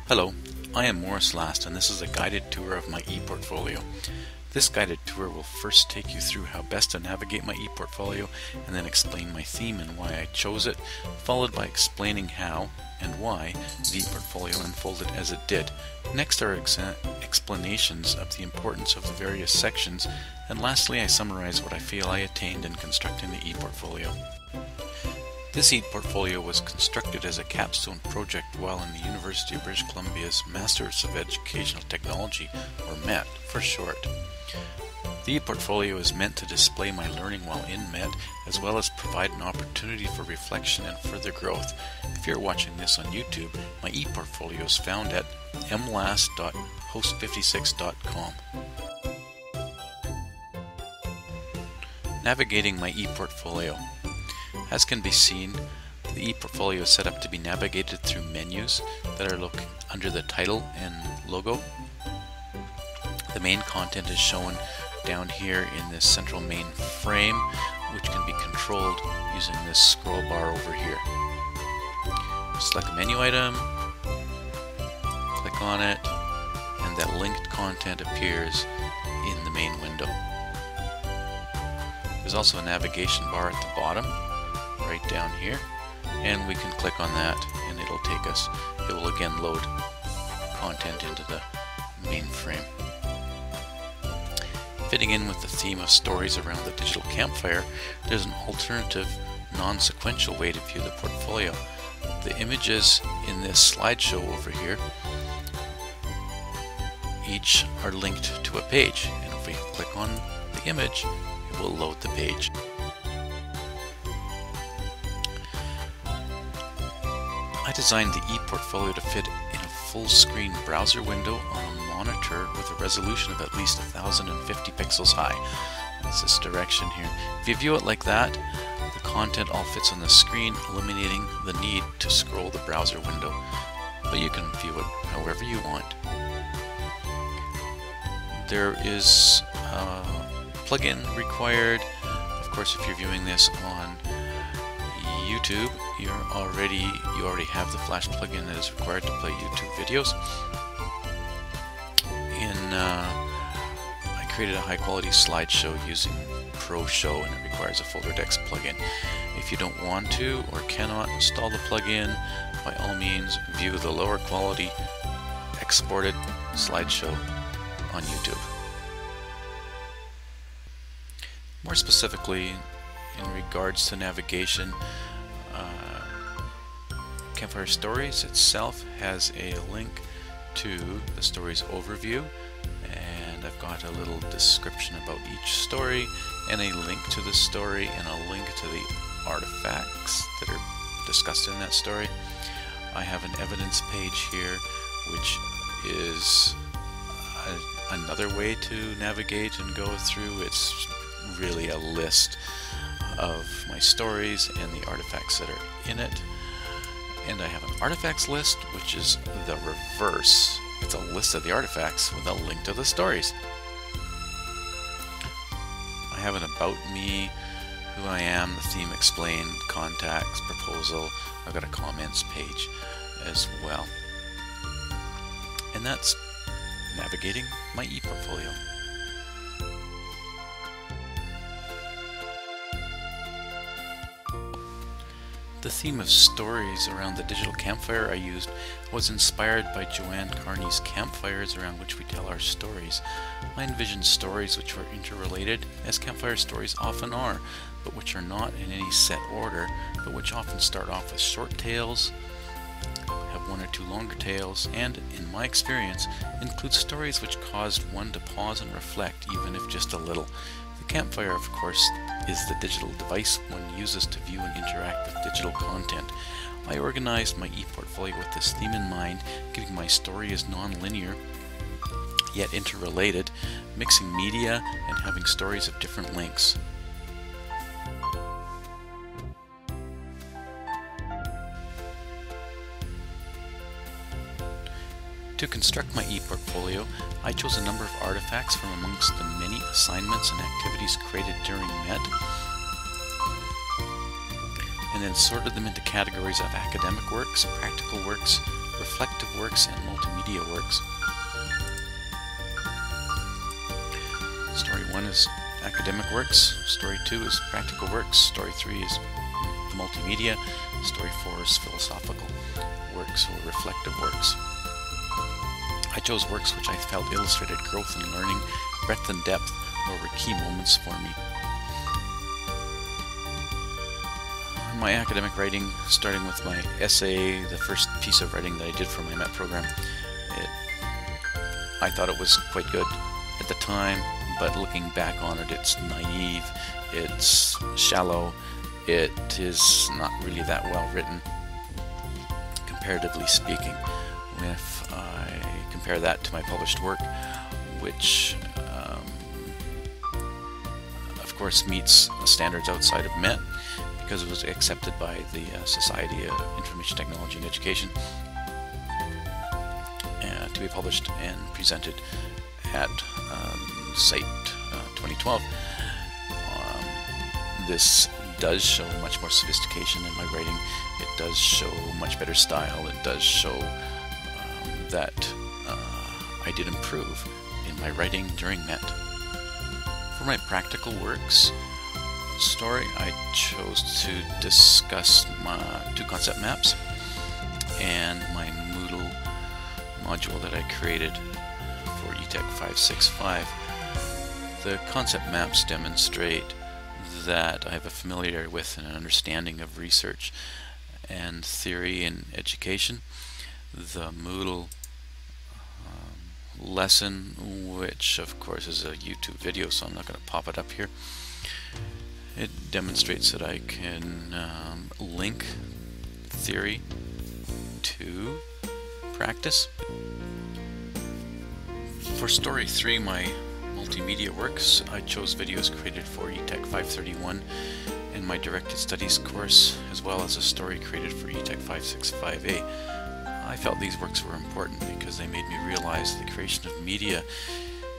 Hello, I am Morris Last, and this is a guided tour of my ePortfolio. This guided tour will first take you through how best to navigate my ePortfolio and then explain my theme and why I chose it, followed by explaining how and why the ePortfolio unfolded as it did. Next are explanations of the importance of the various sections, and lastly I summarize what I feel I attained in constructing the ePortfolio. This ePortfolio was constructed as a capstone project while in the University of British Columbia's Masters of Educational Technology, or MET for short. The ePortfolio is meant to display my learning while in MET, as well as provide an opportunity for reflection and further growth. If you're watching this on YouTube, my ePortfolio is found at mlast.host56.com. Navigating my ePortfolio. As can be seen, the ePortfolio is set up to be navigated through menus that are located under the title and logo. The main content is shown down here in this central main frame, which can be controlled using this scroll bar over here. Select a menu item, click on it, and that linked content appears in the main window. There's also a navigation bar at the bottom, right down here, and we can click on that and it'll take us, it will again load content into the main frame. Fitting in with the theme of stories around the digital campfire, there's an alternative, non-sequential way to view the portfolio. The images in this slideshow over here each are linked to a page, and if we click on the image, it will load the page. I designed the ePortfolio to fit in a full-screen browser window on a monitor with a resolution of at least 1050 pixels high. That's this direction here. If you view it like that, the content all fits on the screen, eliminating the need to scroll the browser window. But you can view it however you want. There is a plugin required. Of course, if you're viewing this on YouTube, you already have the Flash plugin that is required to play YouTube videos. I created a high quality slideshow using Pro Show, and it requires a folder Dex plugin. If you don't want to or cannot install the plugin, by all means view the lower quality exported slideshow on YouTube. More specifically, in regards to navigation, Campfire Stories itself has a link to the story's overview, and I've got a little description about each story, and a link to the story, and a link to the artifacts that are discussed in that story. I have an evidence page here, which is another way to navigate and go through. It's really a list of my stories and the artifacts that are in it. And I have an artifacts list, which is the reverse. It's a list of the artifacts with a link to the stories. I have an about me, who I am, the theme explained, contacts, proposal. I've got a comments page as well. And that's navigating my ePortfolio. The theme of stories around the digital campfire I used was inspired by Joanne Carney's campfires around which we tell our stories. I envisioned stories which were interrelated, as campfire stories often are, but which are not in any set order, but which often start off with short tales, have one or two longer tales, and, in my experience, include stories which caused one to pause and reflect, even if just a little. The campfire, of course, is the digital device one uses to view and interact with digital content. I organized my ePortfolio with this theme in mind, giving my story as non-linear, yet interrelated, mixing media and having stories of different lengths. To construct my ePortfolio, I chose a number of artifacts from amongst the many assignments and activities created during MET, and then sorted them into categories of academic works, practical works, reflective works, and multimedia works. Story 1 is academic works, Story 2 is practical works, Story 3 is multimedia, Story 4 is philosophical works or reflective works. I chose works which I felt illustrated growth and learning, breadth and depth, or were key moments for me. My academic writing, starting with my essay, the first piece of writing that I did for my MET program, I thought it was quite good at the time, but looking back on it, it's naive, it's shallow, it is not really that well written, comparatively speaking. If I compare that to my published work, which of course meets standards outside of MET, because it was accepted by the Society of Information Technology and Education to be published and presented at SITE 2012. This does show much more sophistication in my writing. It does show much better style. It does show that I did improve in my writing during MET. For my practical works story, I chose to discuss my 2 concept maps and my Moodle module that I created for eTech 565. The concept maps demonstrate that I have a familiarity with and an understanding of research and theory in education. The Moodle lesson, which of course is a YouTube video, so I'm not going to pop it up here, it demonstrates that I can link theory to practice. For Story 3, my multimedia works, I chose videos created for eTech 531 in my Directed Studies course, as well as a story created for eTech 565A. I felt these works were important because they made me realize the creation of media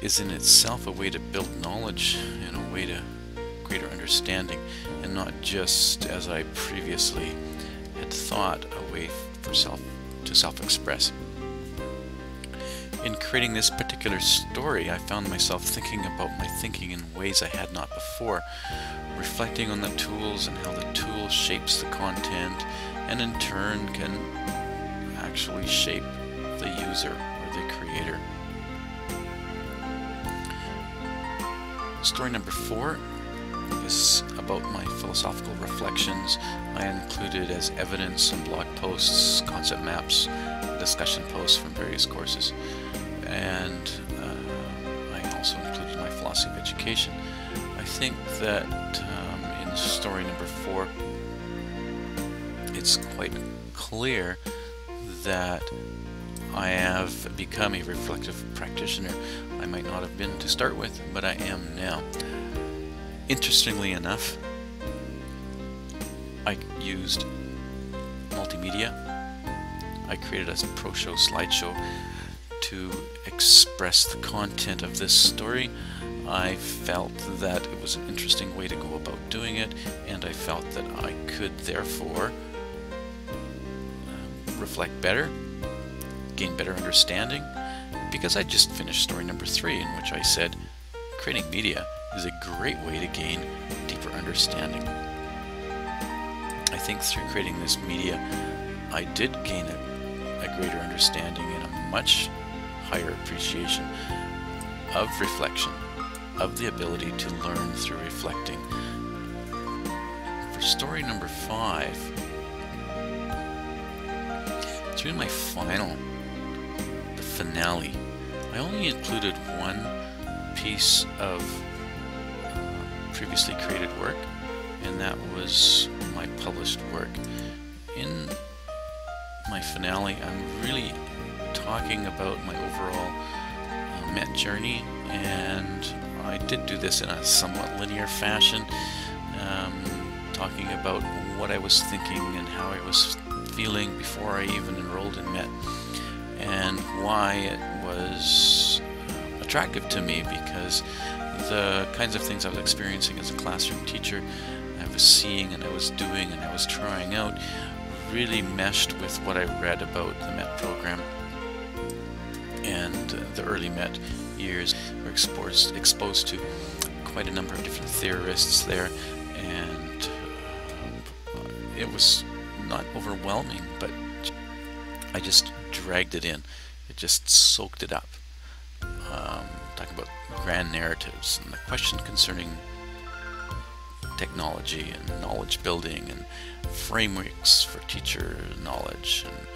is in itself a way to build knowledge and a way to greater understanding, and not just, as I previously had thought, a way for self-express. In creating this particular story, I found myself thinking about my thinking in ways I had not before, reflecting on the tools and how the tool shapes the content, and in turn can actually shape the user or the creator. Story number 4 is about my philosophical reflections. I included as evidence some blog posts, concept maps, discussion posts from various courses, and I also included my philosophy of education. I think that in story number 4, it's quite clear that I have become a reflective practitioner. I might not have been to start with, but I am now. Interestingly enough, I used multimedia. I created a pro show slideshow to express the content of this story. I felt that it was an interesting way to go about doing it, and I felt that I could therefore reflect better, gain better understanding, because I just finished story number 3, in which I said creating media is a great way to gain deeper understanding. I think through creating this media, I did gain a greater understanding and a much higher appreciation of reflection, of the ability to learn through reflecting. For story number 5, it's really my final, the finale. I only included one piece of previously created work, and that was my published work. In my finale, I'm really talking about my overall MET journey, and I did do this in a somewhat linear fashion, talking about what I was thinking and how I was feeling before I even enrolled in MET, and why it was attractive to me, because the kinds of things I was experiencing as a classroom teacher, I was seeing and I was doing and I was trying out, really meshed with what I read about the MET program, and the early MET years were exposed to quite a number of different theorists there, and it was not overwhelming, but I just dragged it in. It just soaked it up. Talking about grand narratives and the question concerning technology and knowledge building and frameworks for teacher knowledge and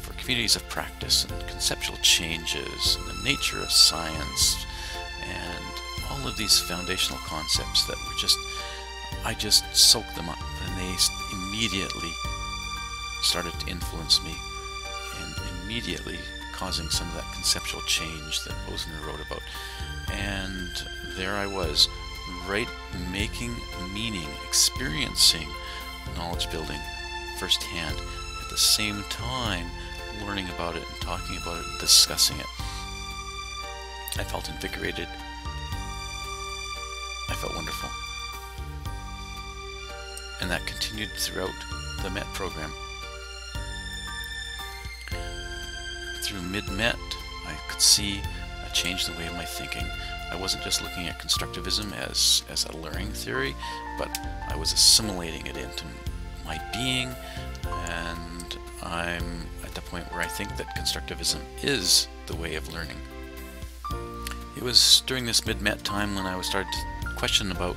for communities of practice and conceptual changes and the nature of science and all of these foundational concepts that were I just soaked them up, and they immediately started to influence me, and immediately causing some of that conceptual change that Posner wrote about. And there I was, right, making meaning, experiencing knowledge building firsthand, at the same time learning about it and talking about it and discussing it. I felt invigorated. I felt wonderful. And that continued throughout the MET program. Through mid-MET, I could see a change in the way of my thinking. I wasn't just looking at constructivism as a learning theory, but I was assimilating it into my being, and I'm at the point where I think that constructivism is the way of learning. It was during this mid-MET time when I started to question about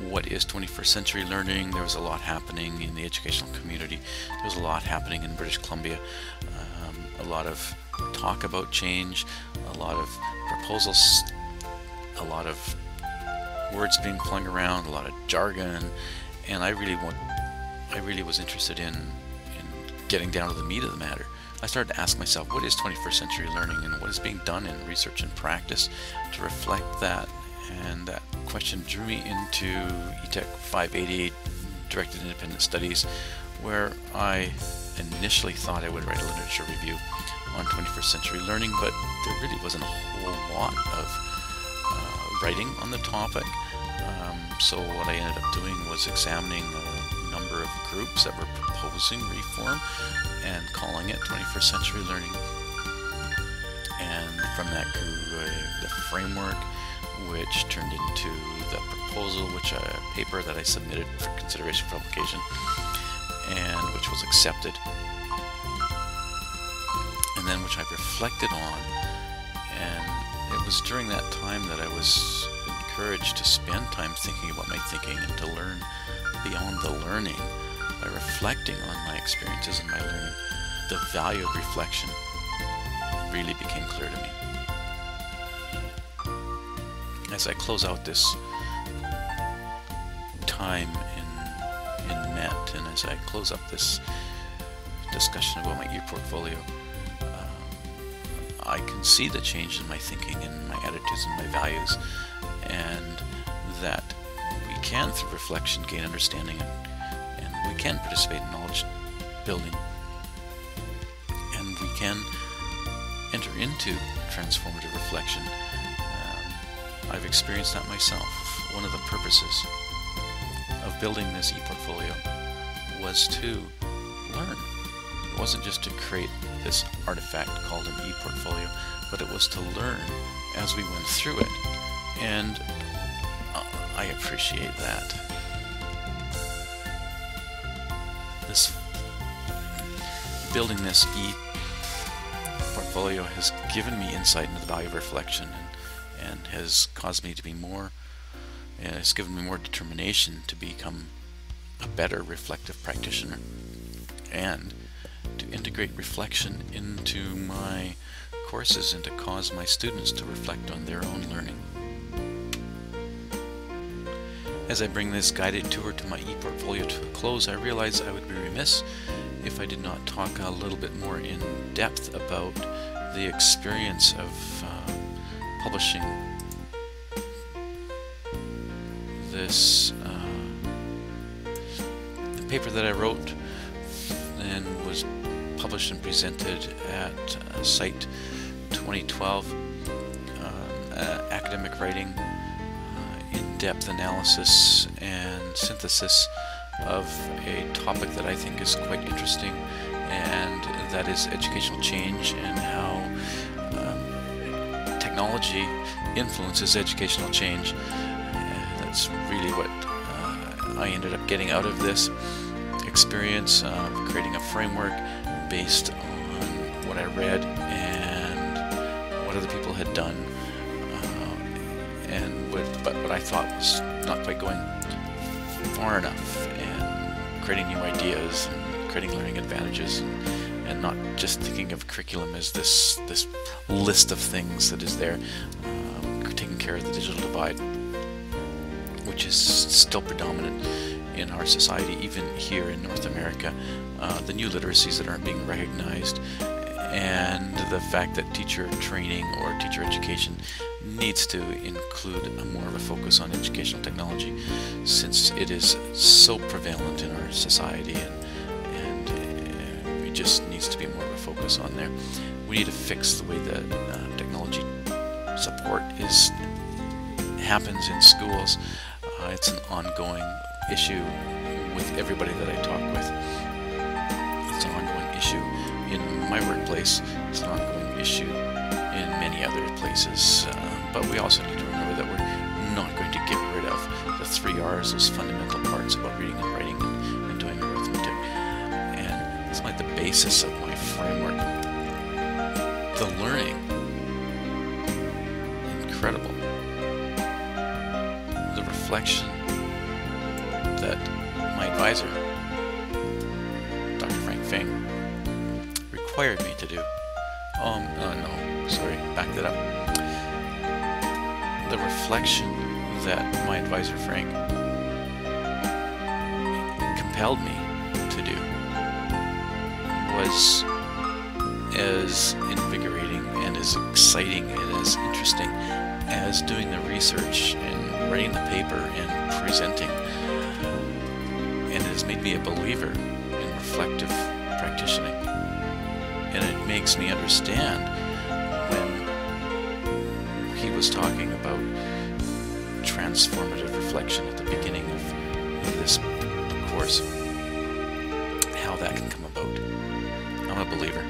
what is 21st century learning. There was a lot happening in the educational community. There was a lot happening in British Columbia. A lot of talk about change, a lot of proposals, a lot of words being flung around, a lot of jargon, and I really was interested in getting down to the meat of the matter. I started to ask myself, what is 21st century learning, and what is being done in research and practice to reflect that? And that question drew me into ETech 588, Directed Independent Studies, where I initially thought I would write a literature review on 21st century learning, but there really wasn't a whole lot of writing on the topic. So what I ended up doing was examining a number of groups that were proposing reform and calling it 21st century learning. And from that grew the framework, which turned into the proposal, which a paper that I submitted for consideration for publication, and which was accepted, and then which I reflected on. And it was during that time that I was encouraged to spend time thinking about my thinking and to learn beyond the learning by reflecting on my experiences and my learning. The value of reflection really became clear to me. As I close out this time in MET, and as I close up this discussion about my ePortfolio, I can see the change in my thinking and my attitudes and my values, and that we can, through reflection, gain understanding, and we can participate in knowledge building, and we can enter into transformative reflection. I've experienced that myself. One of the purposes of building this ePortfolio was to learn. It wasn't just to create this artifact called an ePortfolio, but it was to learn as we went through it. And I appreciate that. Building this ePortfolio has given me insight into the value of reflection, and has caused me to be more, it's given me more determination to become a better reflective practitioner, and to integrate reflection into my courses and to cause my students to reflect on their own learning. As I bring this guided tour to my ePortfolio to a close, I realize I would be remiss if I did not talk a little bit more in depth about the experience of publishing this the paper that I wrote and was published and presented at Site 2012, academic writing, in-depth analysis and synthesis of a topic that I think is quite interesting, and that is educational change and how technology influences educational change. That's really what I ended up getting out of this experience, creating a framework based on what I read and what other people had done, but what I thought was not quite going far enough, and creating new ideas and creating learning advantages, and not just thinking of curriculum as this list of things that is there, taking care of the digital divide, which is still predominant in our society, even here in North America. The new literacies that aren't being recognized, and the fact that teacher training or teacher education needs to include more of a focus on educational technology, since it is so prevalent in our society, and it just needs to be more of a focus on there. We need to fix the way that technology support happens in schools. It's an ongoing issue with everybody that I talk with. It's an ongoing issue in my workplace. It's an ongoing issue in many other places. But we also need to remember that we're not going to get rid of the 3 R's, those fundamental parts about reading and writing and doing arithmetic. And it's like the basis of my framework. The learning, incredible. The reflection that my advisor, Dr. Frank Fing, required me to do. No, sorry, back that up. The reflection that my advisor Frank compelled me to do was as invigorating and as exciting and as interesting as doing the research and writing the paper and presenting. And it has made me a believer in reflective practicing. And it makes me understand when he was talking about transformative reflection at the beginning of this course, how that can come about. I'm a believer.